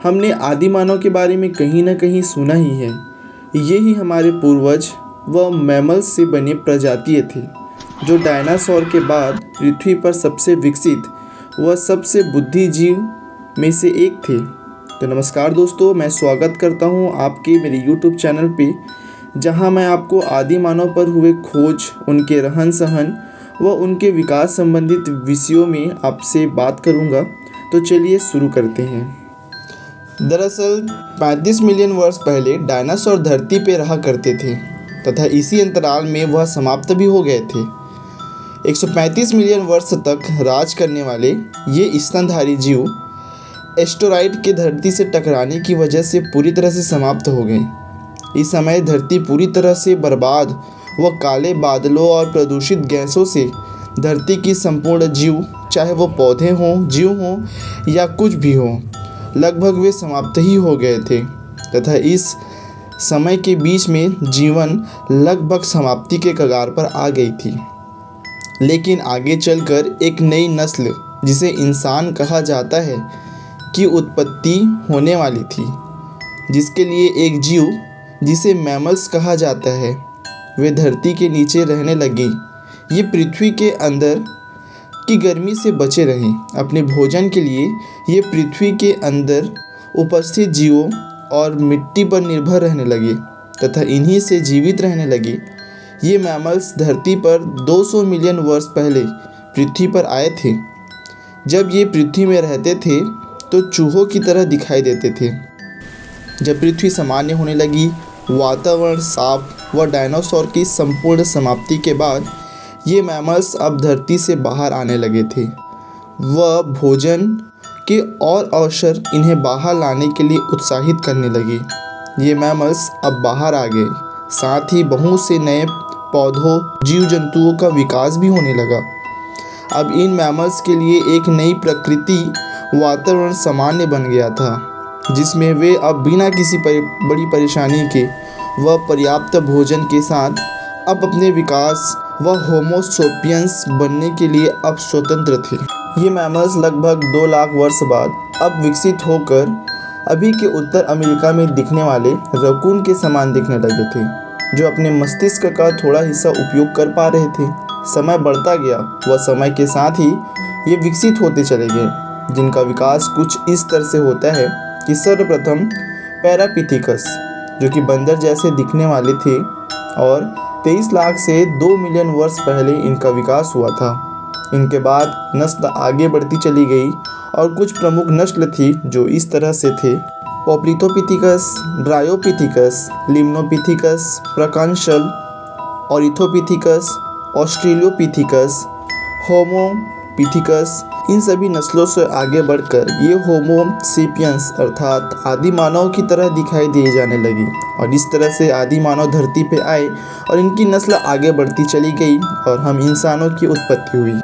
हमने आदि मानव के बारे में कहीं न कहीं सुना ही है। ये ही हमारे पूर्वज व मैमल्स से बने प्रजातीय थे, जो डायनासोर के बाद पृथ्वी पर सबसे विकसित व सबसे बुद्धिजीव में से एक थे। तो नमस्कार दोस्तों, मैं स्वागत करता हूँ आपके मेरे यूट्यूब चैनल पे, जहाँ मैं आपको आदि मानव पर हुए खोज, उनके रहन सहन व उनके विकास संबंधित विषयों में आपसे बात करूँगा। तो चलिए शुरू करते हैं। दरअसल 35 मिलियन वर्ष पहले डायनासोर धरती पर रहा करते थे तथा इसी अंतराल में वह समाप्त भी हो गए थे। 135 मिलियन वर्ष तक राज करने वाले ये स्तनधारी जीव एस्टेरॉयड के धरती से टकराने की वजह से पूरी तरह से समाप्त हो गए। इस समय धरती पूरी तरह से बर्बाद व काले बादलों और प्रदूषित गैसों से धरती की संपूर्ण जीव, चाहे वो पौधे हों, जीव हों या कुछ भी हो, लगभग वे समाप्त ही हो गए थे तथा इस समय के बीच में जीवन लगभग समाप्ति के कगार पर आ गई थी। लेकिन आगे चलकर एक नई नस्ल, जिसे इंसान कहा जाता है, की उत्पत्ति होने वाली थी, जिसके लिए एक जीव जिसे मैमल्स कहा जाता है, वे धरती के नीचे रहने लगे। ये पृथ्वी के अंदर की गर्मी से बचे रहें। अपने भोजन के लिए ये पृथ्वी के अंदर उपस्थित जीवों और मिट्टी पर निर्भर रहने लगे तथा इन्हीं से जीवित रहने लगे। ये मैमल्स धरती पर 200 मिलियन वर्ष पहले पृथ्वी पर आए थे। जब ये पृथ्वी में रहते थे तो चूहों की तरह दिखाई देते थे। जब पृथ्वी सामान्य होने लगी, वातावरण साफ व डायनासोर की संपूर्ण समाप्ति के बाद ये मैमल्स अब धरती से बाहर आने लगे थे। वह भोजन के और अवसर इन्हें बाहर लाने के लिए उत्साहित करने लगे। ये मैमल्स अब बाहर आ गए, साथ ही बहुत से नए पौधों, जीव जंतुओं का विकास भी होने लगा। अब इन मैमल्स के लिए एक नई प्रकृति वातावरण सामान्य बन गया था, जिसमें वे अब बिना किसी बड़ी परेशानी के व पर्याप्त भोजन के साथ अब अपने विकास व होमो सेपियंस बनने के लिए अब स्वतंत्र थे। ये मैमल्स लगभग 2 लाख वर्ष बाद अब विकसित होकर अभी के उत्तर अमेरिका में दिखने वाले रकून के समान दिखने लगे थे, जो अपने मस्तिष्क का थोड़ा हिस्सा उपयोग कर पा रहे थे। समय बढ़ता गया व समय के साथ ही ये विकसित होते चले गए, जिनका विकास कुछ इस तरह से होता है कि सर्वप्रथम पैरापिथेकस, जो कि बंदर जैसे दिखने वाले थे, और 23 लाख से 2 मिलियन वर्ष पहले इनका विकास हुआ था। इनके बाद नस्ल आगे बढ़ती चली गई और कुछ प्रमुख नस्ल थी जो इस तरह से थे: पोप्लिथोपिथिकस, ड्रायोपिथिकस, लिम्नोपिथिकस, प्रकांशल, ऑरिथोपिथिकस, ऑस्ट्रेलियोपिथिकस, होमोपिथिकस। इन सभी नस्लों से आगे बढ़कर ये होमो सेपियंस अर्थात आदि मानव की तरह दिखाई दिए जाने लगी और इस तरह से आदि मानव धरती पे आए और इनकी नस्ल आगे बढ़ती चली गई और हम इंसानों की उत्पत्ति हुई।